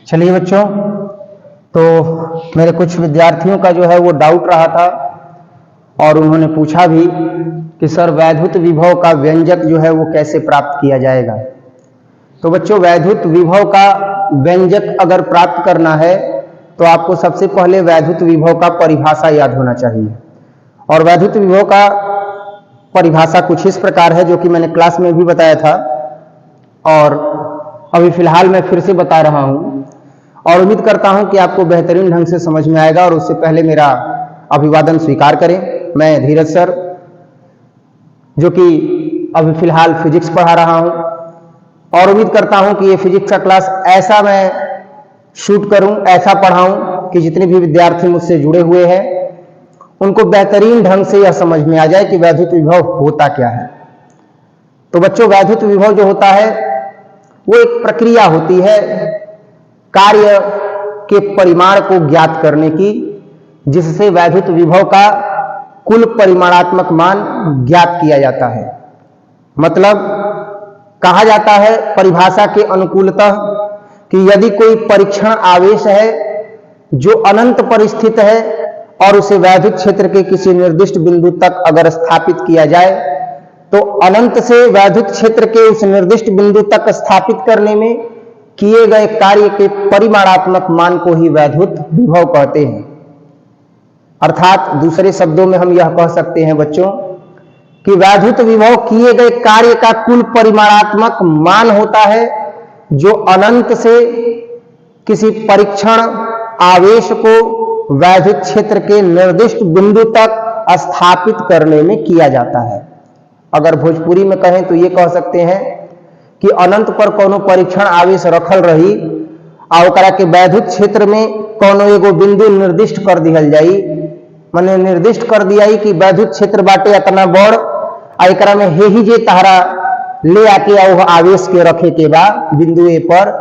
चलिए बच्चों, तो मेरे कुछ विद्यार्थियों का जो है वो डाउट रहा था और उन्होंने पूछा भी कि सर वैद्युत विभव का व्यंजक जो है वो कैसे प्राप्त किया जाएगा। तो बच्चों, वैद्युत विभव का व्यंजक अगर प्राप्त करना है तो आपको सबसे पहले वैद्युत विभव का परिभाषा याद होना चाहिए। और वैद्युत विभव का परिभाषा कुछ इस प्रकार है, जो कि मैंने क्लास में भी बताया था और अभी फिलहाल मैं फिर से बता रहा हूं और उम्मीद करता हूं कि आपको बेहतरीन ढंग से समझ में आएगा। और उससे पहले मेरा अभिवादन स्वीकार करें। मैं धीरज सर, जो कि अभी फिलहाल फिजिक्स पढ़ा रहा हूं और उम्मीद करता हूं कि ये फिजिक्स का क्लास ऐसा मैं शूट करूं, ऐसा पढ़ाऊं कि जितने भी विद्यार्थी मुझसे जुड़े हुए हैं उनको बेहतरीन ढंग से यह समझ में आ जाए कि वैद्युत विभव होता क्या है। तो बच्चों, वैद्युत विभव जो होता है वो एक प्रक्रिया होती है कार्य के परिमाण को ज्ञात करने की, जिससे वैद्युत विभव का कुल परिमाणात्मक मान ज्ञात किया जाता है। मतलब कहा जाता है परिभाषा के अनुकूलतः कि यदि कोई परीक्षण आवेश है जो अनंत पर स्थित है और उसे वैद्युत क्षेत्र के किसी निर्दिष्ट बिंदु तक अगर स्थापित किया जाए तो अनंत से वैद्युत क्षेत्र के उस निर्दिष्ट बिंदु तक स्थापित करने में किए गए कार्य के परिमाणात्मक मान को ही वैद्युत विभव कहते हैं। अर्थात दूसरे शब्दों में हम यह कह सकते हैं बच्चों कि वैद्युत विभव किए गए कार्य का कुल परिमाणात्मक मान होता है, जो अनंत से किसी परीक्षण आवेश को वैद्युत क्षेत्र के निर्दिष्ट बिंदु तक स्थापित करने में किया जाता है। अगर भोजपुरी में कहें तो ये कह सकते हैं कि अनंत पर कोनो परीक्षण आवेश रखल रही और ओकरा के वैद्युत क्षेत्र में कोनो एगो बिंदु निर्दिष्ट कर दिहल जाई, माने निर्दिष्ट कर दिया कि वैद्युत क्षेत्र बाटे इतना बड़ आ एकरा में ही जे तहरा ले आके आ आवेश के रखे के बा बिंदु ए पर,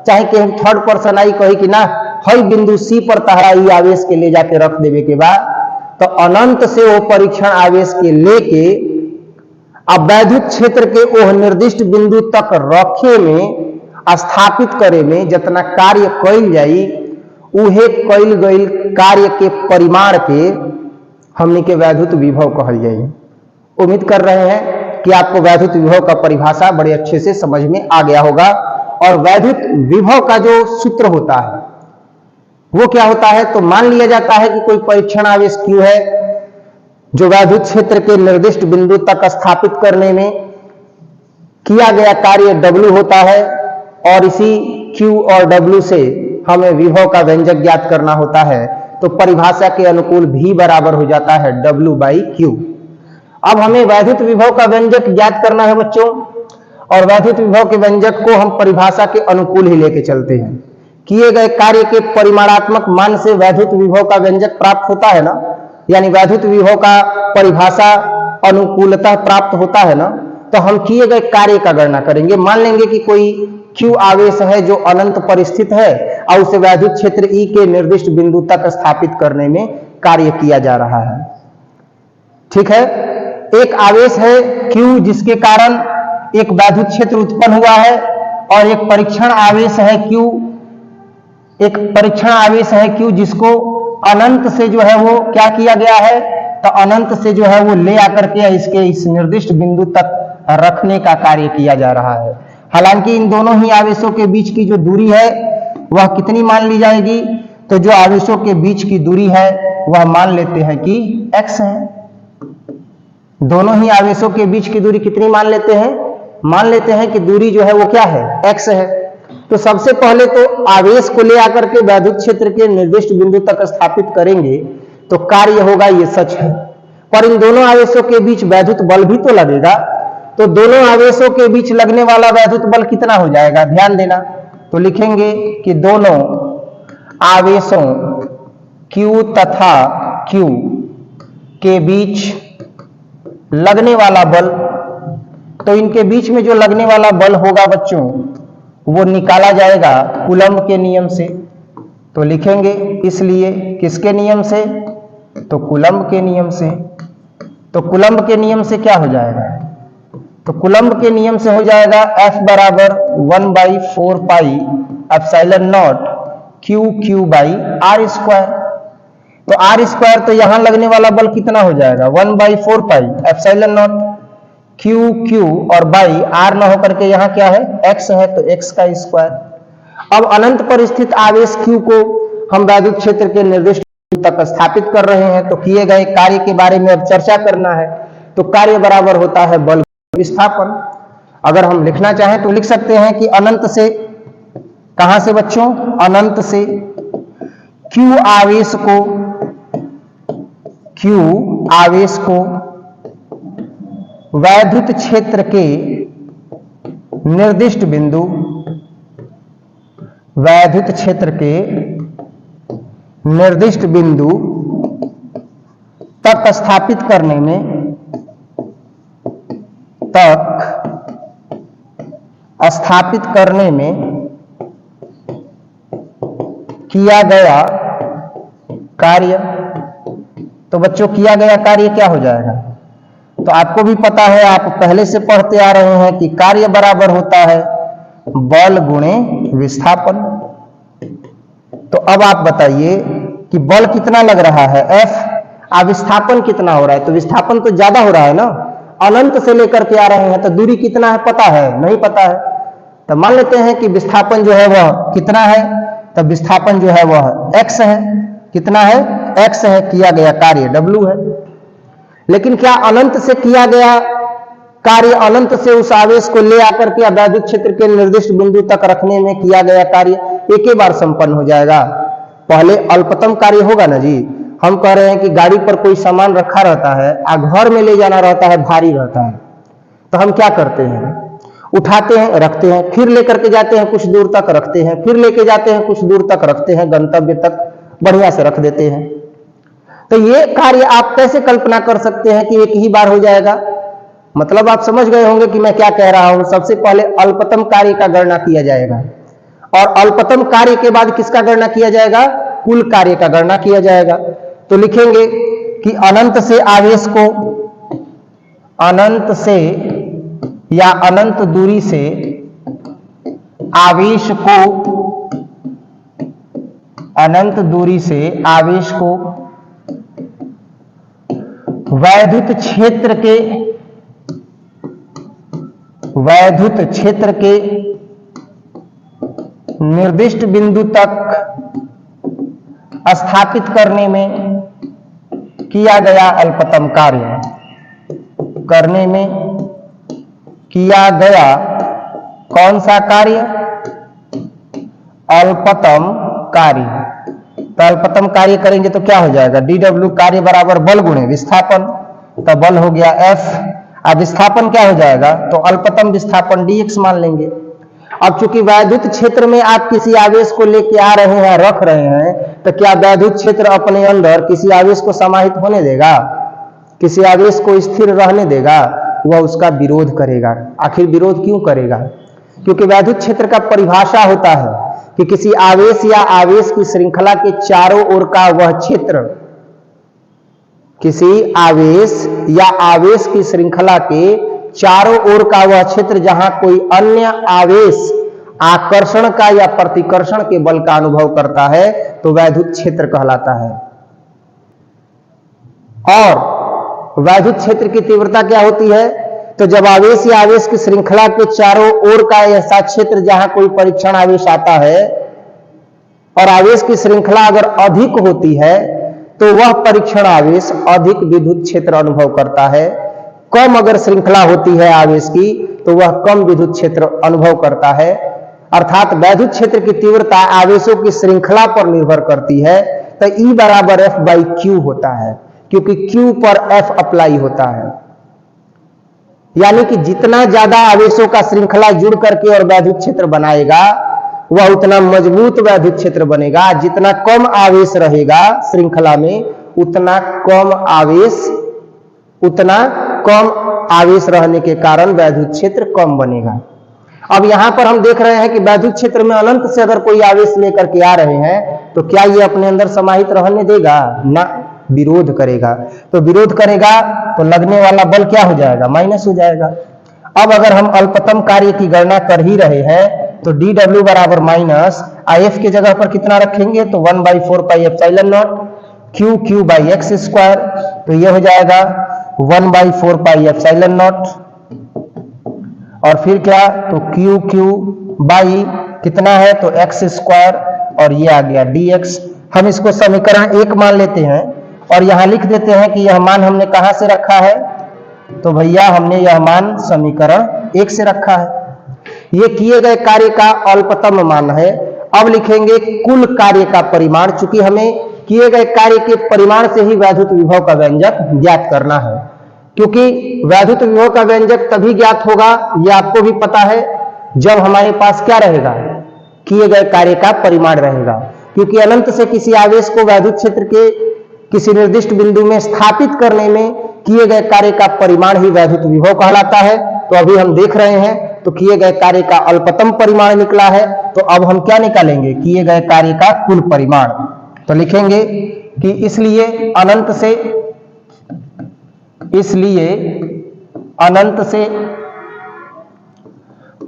चाहे कि हम थर्ड पर्सन आई कही कि ना हई बिंदु सी पर तहरा ई आवेश के ले जाके रख देवे के बा, तो अनंत से वो परीक्षण आवेश के लेके अब वैद्युत क्षेत्र के ओह निर्दिष्ट बिंदु तक रखे में स्थापित करे में जितना कार्य कइल जाई उहे कइल गइल कार्य के परिमाण के हमने के वैद्युत विभव कहल जाई। उम्मीद कर रहे हैं कि आपको वैद्युत विभव का परिभाषा बड़े अच्छे से समझ में आ गया होगा। और वैद्युत विभव का जो सूत्र होता है वो क्या होता है, तो मान लिया जाता है कि कोई परीक्षण आवेश Q है जो वैद्युत क्षेत्र के निर्दिष्ट बिंदु तक स्थापित करने में किया गया कार्य W होता है और इसी Q और W से हमें विभव का व्यंजक ज्ञात करना होता है। तो परिभाषा के अनुकूल V बराबर हो जाता है W/Q। अब हमें वैद्युत विभव का व्यंजक ज्ञात करना है बच्चों, और वैद्युत विभव के व्यंजक को हम परिभाषा के अनुकूल ही लेके चलते हैं। किए गए कार्य के परिमाणात्मक मान से वैद्युत विभव का व्यंजक प्राप्त होता है ना, यानी वैद्युत विभव का परिभाषा अनुकूलतः प्राप्त होता है ना, तो हम किए गए कार्य का गणना करेंगे। मान लेंगे कि कोई Q आवेश है जो अनंत पर स्थित है और उसे वैद्युत क्षेत्र E के निर्दिष्ट बिंदु तक स्थापित करने में कार्य किया जा रहा है। ठीक है, एक आवेश है Q जिसके कारण एक वैद्युत क्षेत्र उत्पन्न हुआ है, और एक परीक्षण आवेश है Q, जिसको अनंत से जो है वो क्या किया गया है, तो अनंत से जो है वो ले आकर के इसके इस निर्दिष्ट बिंदु तक रखने का कार्य किया जा रहा है। हालांकि इन दोनों ही आवेशों के बीच की जो दूरी है वह कितनी मान ली जाएगी, तो जो आवेशों के बीच की दूरी है वह मान लेते हैं कि x है। दोनों ही आवेशों के बीच की दूरी कितनी मान लेते हैं कि दूरी जो है वो क्या है, x है। तो सबसे पहले तो आवेश को ले आकर के वैद्युत क्षेत्र के निर्दिष्ट बिंदु तक स्थापित करेंगे तो कार्य होगा, ये सच है। पर इन दोनों आवेशों के बीच वैद्युत बल भी तो लगेगा, तो दोनों आवेशों के बीच लगने वाला वैद्युत बल कितना हो जाएगा, ध्यान देना। तो लिखेंगे कि दोनों आवेशों Q तथा Q के बीच लगने वाला बल, तो इनके बीच में जो लगने वाला बल होगा बच्चों वो निकाला जाएगा कूलम्ब के नियम से। तो लिखेंगे इसलिए किसके नियम से, तो कूलम्ब के नियम से। तो कूलम्ब के नियम से क्या हो जाएगा, तो कूलम्ब के नियम से हो जाएगा F बराबर 1/4 pi epsilon not QQ by r square. तो आर स्क्वायर तो यहां लगने वाला बल कितना हो जाएगा 1/4 पाई एप्सिलॉन नॉट QQ और बाई आर ना होकर के यहां क्या है x है तो x का स्क्वायर। अब अनंत पर स्थित आवेश Q को हम वैद्युत क्षेत्र के निर्दिष्ट तक स्थापित कर रहे हैं, तो किए गए कार्य के बारे में अब चर्चा करना है। तो कार्य बराबर होता है बल विस्थापन। अगर हम लिखना चाहें तो लिख सकते हैं कि अनंत से, कहां से बच्चों, अनंत से Q आवेश को वैद्युत क्षेत्र के निर्दिष्ट बिंदु, वैद्युत क्षेत्र के निर्दिष्ट बिंदु तक स्थापित करने में, किया गया कार्य। तो बच्चों किया गया कार्य क्या हो जाएगा, तो आपको भी पता है, आप पहले से पढ़ते आ रहे हैं कि कार्य बराबर होता है बल गुणे विस्थापन। तो अब आप बताइए कि बल कितना लग रहा है F, अब विस्थापन कितना हो रहा है, तो विस्थापन तो ज्यादा हो रहा है ना, अनंत से लेकर के आ रहे हैं, तो दूरी कितना है पता है, नहीं पता है। तो मान लेते हैं कि विस्थापन जो है वह कितना है, तब विस्थापन जो है वह x है। कितना है, x है। किया गया कार्य W है। लेकिन क्या अनंत से किया गया कार्य, अनंत से उस आवेश को ले आकर के वैद्युत क्षेत्र के निर्दिष्ट बिंदु तक रखने में किया गया कार्य एक ही बार संपन्न हो जाएगा? पहले अल्पतम कार्य होगा ना जी। हम कह रहे हैं कि गाड़ी पर कोई सामान रखा रहता है और घर में ले जाना रहता है, भारी रहता है, तो हम क्या करते हैं, उठाते हैं, रखते हैं, फिर लेकर के जाते हैं, कुछ दूर तक रखते हैं, फिर लेके जाते हैं, कुछ दूर तक रखते हैं, गंतव्य तक बढ़िया से रख देते हैं। तो ये कार्य आप कैसे कल्पना कर सकते हैं कि एक ही बार हो जाएगा? मतलब आप समझ गए होंगे कि मैं क्या कह रहा हूं। सबसे पहले अल्पतम कार्य का गणना किया जाएगा, और अल्पतम कार्य के बाद किसका गणना किया जाएगा, कुल कार्य का गणना किया जाएगा। तो लिखेंगे कि अनंत से आवेश को, अनंत से या अनंत दूरी से आवेश को, अनंत दूरी से आवेश को वैद्युत क्षेत्र के निर्दिष्ट बिंदु तक स्थापित करने में किया गया अल्पतम कार्य, करने में किया गया कौन सा कार्य, अल्पतम कार्य। तो अल्पतम कार्य करेंगे तो क्या हो जाएगा, dW कार्य बराबर बल गुणे विस्थापन। तो बल हो गया F, अब विस्थापन क्या हो जाएगा, तो अल्पतम विस्थापन dx मान लेंगे। अब चूंकि वैद्युत क्षेत्र में आप किसी आवेश को लेके आ रहे हैं, रख रहे हैं, तो क्या वैद्युत क्षेत्र अपने अंदर किसी आवेश को समाहित होने देगा, किसी आवेश को स्थिर रहने देगा? वह उसका विरोध करेगा। आखिर विरोध क्यों करेगा? क्योंकि वैद्युत क्षेत्र का परिभाषा होता है कि किसी आवेश या आवेश की श्रृंखला के चारों ओर का वह क्षेत्र, किसी आवेश या आवेश की श्रृंखला के चारों ओर का वह क्षेत्र जहां कोई अन्य आवेश आकर्षण का या प्रतिकर्षण के बल का अनुभव करता है, तो वैद्युत क्षेत्र कहलाता है। और वैद्युत क्षेत्र की तीव्रता क्या होती है, तो जब आवेश या आवेश की श्रृंखला के चारों ओर का ऐसा क्षेत्र जहां कोई परीक्षण आवेश आता है और आवेश की श्रृंखला अगर अधिक होती है, तो वह परीक्षण आवेश अधिक विद्युत क्षेत्र अनुभव करता है। कम अगर श्रृंखला होती है आवेश की, तो वह कम विद्युत क्षेत्र अनुभव करता है। अर्थात वैद्युत क्षेत्र की तीव्रता आवेशों की श्रृंखला पर निर्भर करती है। तो E बराबर F/Q होता है, क्योंकि Q पर F अप्लाई होता है। यानी कि जितना ज्यादा आवेशों का श्रृंखला जुड़ करके और वैद्युत क्षेत्र बनाएगा, वह उतना मजबूत वैद्युत क्षेत्र बनेगा। जितना कम आवेश रहेगा श्रृंखला में, उतना कम आवेश रहने के कारण वैद्युत क्षेत्र कम बनेगा। अब यहां पर हम देख रहे हैं कि वैद्युत क्षेत्र में अनंत से अगर कोई आवेश लेकर के आ रहे हैं, तो क्या ये अपने अंदर समाहित रहने देगा? ना, विरोध करेगा। तो विरोध करेगा तो लगने वाला बल क्या हो जाएगा, माइनस हो जाएगा। अब अगर हम अल्पतम कार्य की गणना कर ही रहे हैं तो dw बराबर माइनस if के जगह पर कितना रखेंगे तो 1/4 pi epsilon not q by x square, तो ये हो जाएगा 1/4 पाई एप्सिलॉन नॉट, और फिर क्या तो q बाई कितना है तो एक्स स्क्वायर, और ये आ गया dx। हम इसको समीकरण 1 मान लेते हैं और यहां लिख देते हैं कि यह मान हमने कहां से रखा है, तो भैया हमने यह मान समीकरण 1 से रखा है। ये किए गए कार्य का अल्पतम मान है। अब लिखेंगे कुल कार्य का परिमाण, चूंकि हमें किए गए कार्य के परिमाण से ही वैद्युत विभव का व्यंजक ज्ञात करना है, क्योंकि वैद्युत विभव का व्यंजक तभी ज्ञात होगा, यह आपको भी पता है, जब हमारे पास क्या रहेगा, किए गए कार्य का परिमाण रहेगा। क्योंकि अनंत से किसी आवेश को वैद्युत क्षेत्र के किसी निर्दिष्ट बिंदु में स्थापित करने में किए गए कार्य का परिमाण ही वैद्युत विभव कहलाता है। तो अभी हम देख रहे हैं तो किए गए कार्य का अल्पतम परिमाण निकला है, तो अब हम क्या निकालेंगे, किए गए कार्य का कुल परिमाण। तो लिखेंगे कि इसलिए अनंत से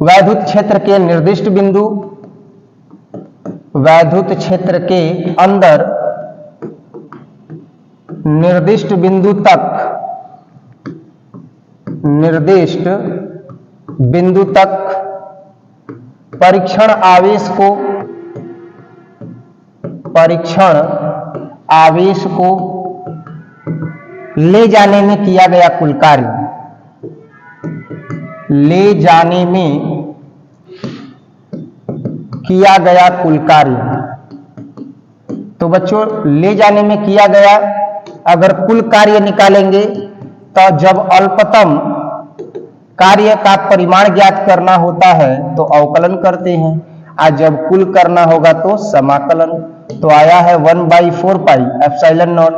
वैद्युत क्षेत्र के निर्दिष्ट बिंदु, वैद्युत क्षेत्र के अंदर निर्दिष्ट बिंदु तक परीक्षण आवेश को ले जाने में किया गया कुल कार्य, ले जाने में किया गया कुल कार्य। तो बच्चों ले जाने में किया गया, अगर कुल कार्य निकालेंगे तो जब अल्पतम कार्य का परिमाण ज्ञात करना होता है तो अवकलन करते हैं, आज जब कुल करना होगा तो समाकलन। तो आया है 1/4 pi epsilon not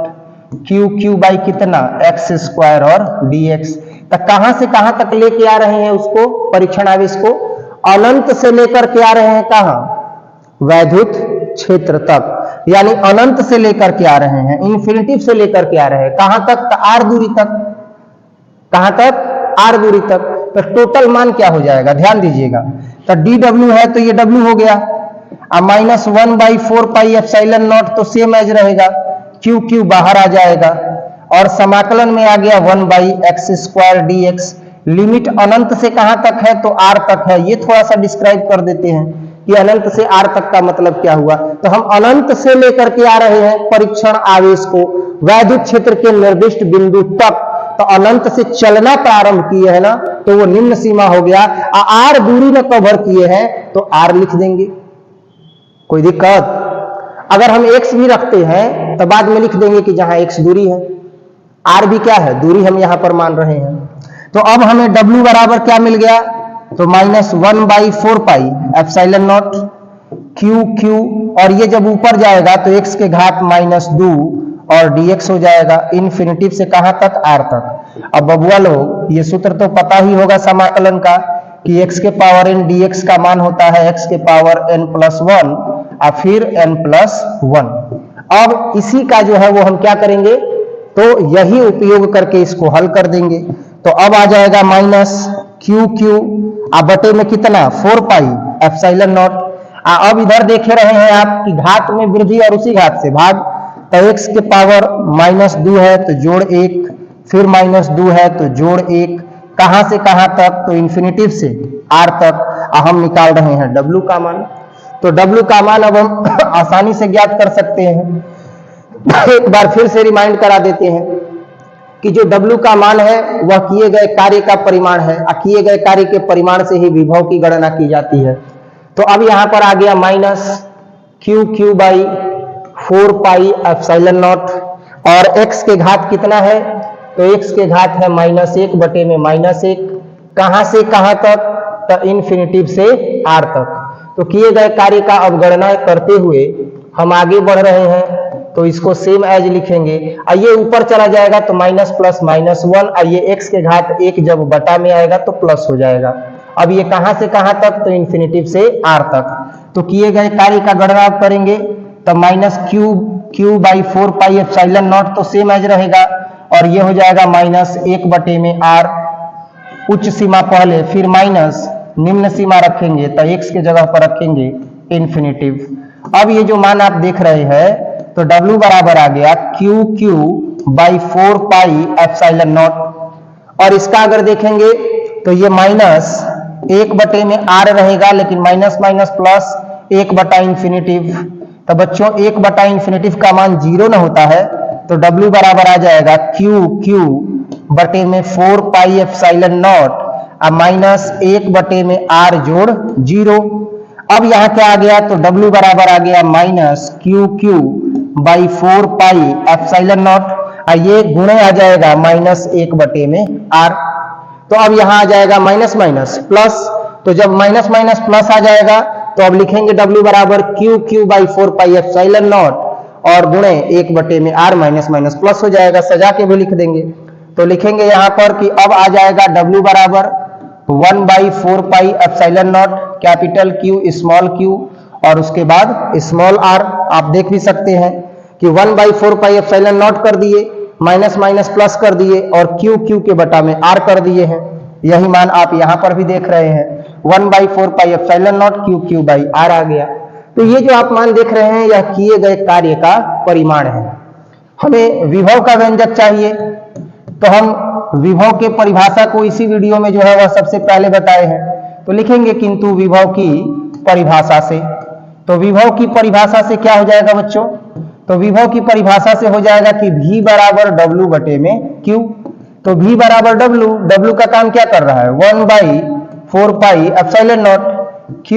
q by कितना एक्स स्क्वायर और dx। तो कहां से कहां तक लेके आ रहे हैं उसको, परीक्षण आवेश को अनंत से लेकर के आ रहे हैं, कहां, वैद्युत क्षेत्र तक, यानी अनंत से लेकर के आ रहे हैं, इन्फिनिटी से लेकर के आ रहे हैं, कहां तक, आर दूरी तक, कहां तक, आर दूरी तक। तो टोटल मान क्या हो जाएगा, ध्यान दीजिएगा, तो dw है तो ये w हो गया, अब माइनस 1/4 पाई एप्सिलॉन नॉट तो सेम एज रहेगा, q बाहर आ जाएगा, और समाकलन में आ गया 1/x स्क्वायर dx। लिमिट अनंत से कहां तक है तो r तक है। ये थोड़ा सा डिस्क्राइब कर देते हैं कि अनंत से r तक का मतलब क्या हुआ। तो हम अनंत से लेकर के आ रहे हैं परीक्षण आवेश को वैद्युत क्षेत्र के निर्दिष्ट बिंदु तक, तो अनंत से चलना प्रारंभ किए है ना, तो वो निम्न सीमा हो गया। r दूरी में कवर किए हैं तो r लिख देंगे, कोई दिक्कत। अगर हम x भी रखते हैं तो बाद में लिख देंगे कि जहां x दूरी है, r भी क्या है, दूरी हम यहां पर मान रहे हैं। तो अब हमें w बराबर क्या मिल गया, तो minus 1/4 pi epsilon not q, और ये जब ऊपर जाएगा तो x के घात -2 और dx हो जाएगा, इन्फिनिटी से कहां तक, r तक। अब बबुआ लोग ये सूत्र तो पता ही होगा समाकलन का कि x के पावर n dx का मान होता है x के पावर n+1 और फिर n+1। अब इसी का जो है वो हम क्या करेंगे, तो यही उपयोग करके इसको हल कर देंगे। तो अब आ जाएगा माइनस q बटे में कितना 4 पाई एप्सिलॉन नॉट। अब इधर देखे रहे हैं आप कि घात में वृद्धि और उसी घात से भाग, तो x के पावर -2 है तो जोड़ 1, फिर -2 है तो जोड़ 1, कहां से कहां तक, तो इन्फिनिटी से r तक। हम निकाल रहे हैं w का मान, तो w का मान अब हम आसानी से ज्ञात कर सकते हैं। एक बार फिर से रिमाइंड करा देते हैं कि जो w का मान है वह किए गए कार्य का परिमाण है, किए गए कार्य के परिमाण से ही विभव की गणना की जाती है। तो अब यहां पर आ गया minus q by 4 pi epsilon not, और x के घात कितना है, तो x के घात है -1 बटे में -1, कहां से कहां तक, तो इन्फिनिटी से r तक। तो किए गए कार्य का अवगणना करते हुए हम आगे बढ़ रहे हैं, तो इसको सेम एज लिखेंगे, और ये ऊपर चला जाएगा तो माइनस प्लस -1, और ये x के घात 1 जब बटा में आएगा तो प्लस हो जाएगा। अब ये कहां से कहां तक, तो इन्फिनिटी से r तक। तो किए गए कार्य का गणना करेंगे तो minus q by 4 pi epsilon not तो सेम एज रहेगा, और ये हो जाएगा -1 बटे में r, उच्च सीमा पहले, फिर माइनस, निम्न सीमा रखेंगे तो x के जगह पर रखेंगे इन्फिनेटिव। अब ये जो मान आप देख रहे हैं तो W बराबर आ गया QQ/4πε0, और इसका अगर देखेंगे तो ये माइनस 1 में r रहेगा, लेकिन माइनस माइनस प्लस 1/इन्फिनेटिव। तो बच्चों 1/इन्फिनेटिव का मान 0 ना होता है, तो W बराबर आ जाएगा QQ/4πε0 अब माइनस 1/r जोड़ 0। अब यहाँ क्या आ गया, तो W बराबर आ गया माइनस QQ/4πε0, ये गुणे आ जाएगा माइनस 1/r। तो अब यहाँ आ जाएगा माइनस माइनस प्लस, तो जब माइनस माइनस प्लस आ जाएगा तो अब लिखेंगे W बराबर QQ/4πε0 और गुणे 1/r, माइनस माइनस प्लस हो जाएगा, सजा के भी लिख देंगे। तो लिखेंगे यहाँ पर कि अब आ जाएगा W बराबर 1/4πε0 कैपिटल Q स्मॉल q, और उसके बाद स्मॉल r। आप देख भी सकते हैं कि 1/4πε0 कर दिए, माइनस माइनस प्लस कर दिए, और Q के बटा में r कर दिए हैं। यही मान आप यहाँ पर भी देख रहे हैं, 1/4πε0 QQ/r आ गया। तो ये जो आप मान देख रहे हैं यह किए गए कार्य का परिमाण है। हमें विभव का व्यंजक चाहिए, तो हम विभव के परिभाषा को इसी वीडियो में जो है वह सबसे पहले बताए हैं। तो लिखेंगे किंतु विभव की परिभाषा से। तो विभव की परिभाषा से क्या हो जाएगा बच्चों, तो विभव की परिभाषा से हो जाएगा कि V बराबर W बटे में Q। तो V बराबर W का काम क्या कर रहा है, 1/4πε0 Q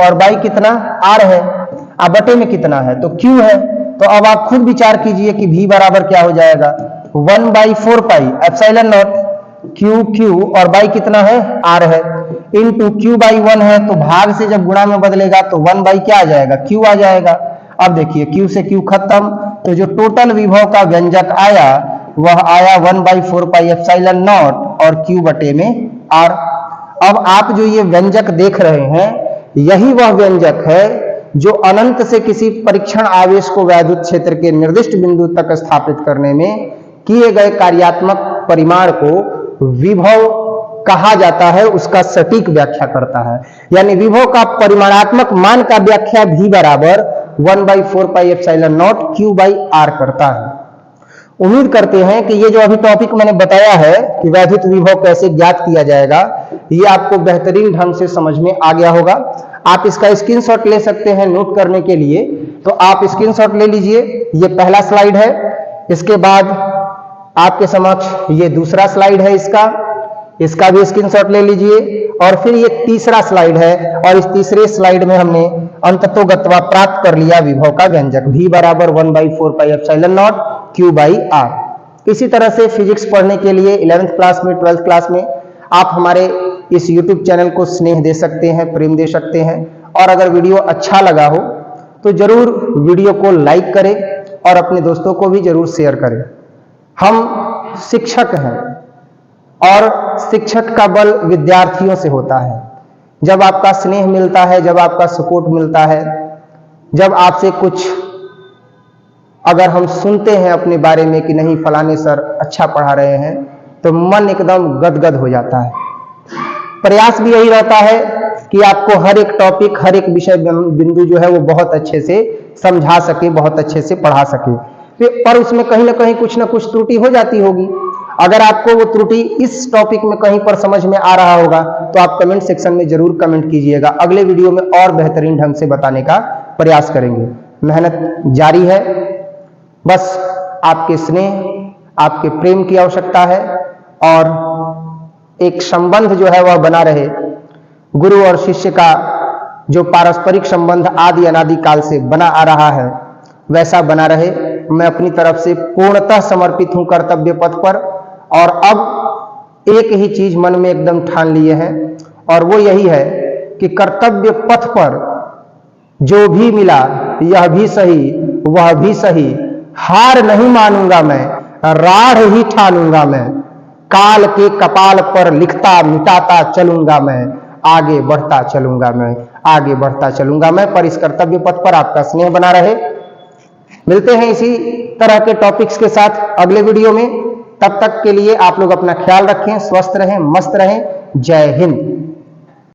और बाई कितना r है, अब बटे में कितना है तो Q है। तो अब आप खुद विचार कीजिए कि V बराबर क्या हो जाएगा, 1/4πε0 Q और बाई कितना है r है, इंटू Q/1 है, तो भाग से जब गुणा में बदलेगा तो 1 क्या आ जाएगा, Q आ जाएगा। अब देखिए Q से Q खत्म, तो जो टोटल विभव का व्यंजक आया वह आया 1/4πε0 और Q बटे में r। अब आप जो ये व्यंजक देख रहे हैं यही वह व्यंजक है जो अनंत से किसी परीक्षण आवेश को वैद्युत क्षेत्र के निर्दिष्ट बिंदु तक स्थापित करने में किए गए कार्यात्मक परिमाण को विभव कहा जाता है, उसका सटीक व्याख्या करता है। यानी विभव का परिमाणात्मक मान का व्याख्या V बराबर 1/4πε0 Q/r करता है। उम्मीद करते हैं कि ये जो अभी टॉपिक मैंने बताया है कि वैद्युत विभव कैसे ज्ञात किया जाएगा, ये आपको बेहतरीन ढंग से समझ में आ गया होगा। आप इसका स्क्रीनशॉट ले सकते हैं नोट करने के लिए, तो आप स्क्रीनशॉट ले लीजिए। ये पहला स्लाइड है, इसके बाद आपके समक्ष ये दूसरा स्लाइड है, इसका भी स्क्रीनशॉट ले लीजिए, और फिर ये तीसरा स्लाइड है, और इस तीसरे स्लाइड में हमने अंततोगत्वा प्राप्त कर लिया विभव का व्यंजक V बराबर 1/4πε0 Q/r। इसी तरह से फिजिक्स पढ़ने के लिए 11th क्लास में, 12th क्लास में आप हमारे इस YouTube चैनल को स्नेह दे सकते हैं, प्रेम दे सकते हैं। और अगर वीडियो अच्छा लगा हो तो जरूर वीडियो को लाइक करें और अपने दोस्तों को भी जरूर शेयर करें। हम शिक्षक हैं और शिक्षक का बल विद्यार्थियों से होता है। जब आपका स्नेह मिलता है, जब आपका सपोर्ट मिलता है, जब आपसे कुछ अगर हम सुनते हैं अपने बारे में कि नहीं फलाने सर अच्छा पढ़ा रहे हैं, तो मन एकदम गदगद हो जाता है। प्रयास भी यही रहता है कि आपको हर एक टॉपिक, हर एक विषय बिंदु जो है वो बहुत अच्छे से समझा सके, बहुत अच्छे से पढ़ा सके, पर उसमें कहीं ना कहीं कुछ ना कुछ त्रुटि हो जाती होगी। अगर आपको वो त्रुटि इस टॉपिक में कहीं पर समझ में आ रहा होगा तो आप कमेंट सेक्शन में जरूर कमेंट कीजिएगा। अगले वीडियो में और बेहतरीन ढंग से बताने का प्रयास करेंगे। मेहनत जारी है, बस आपके स्नेह, आपके प्रेम की आवश्यकता है, और एक संबंध जो है वह बना रहे। गुरु और शिष्य का जो पारस्परिक संबंध आदि अनादि काल से बना आ रहा है वैसा बना रहे। मैं अपनी तरफ से पूर्णतः समर्पित हूं कर्तव्य पथ पर, और अब एक ही चीज मन में एकदम ठान लिए हैं, और वो यही है कि कर्तव्य पथ पर जो भी मिला यह भी सही, वह भी सही, हार नहीं मानूंगा मैं, राढ़ ही ठानूंगा मैं, काल के कपाल पर लिखता मिटाता चलूंगा मैं, आगे बढ़ता चलूंगा मैं, आगे बढ़ता चलूंगा मैं। पर इस कर्तव्य पथ पर आपका स्नेह बना रहे। मिलते हैं इसी तरह के टॉपिक्स के साथ अगले वीडियो में। तब तक के लिए आप लोग अपना ख्याल रखें, स्वस्थ रहें, मस्त रहें। जय हिंद।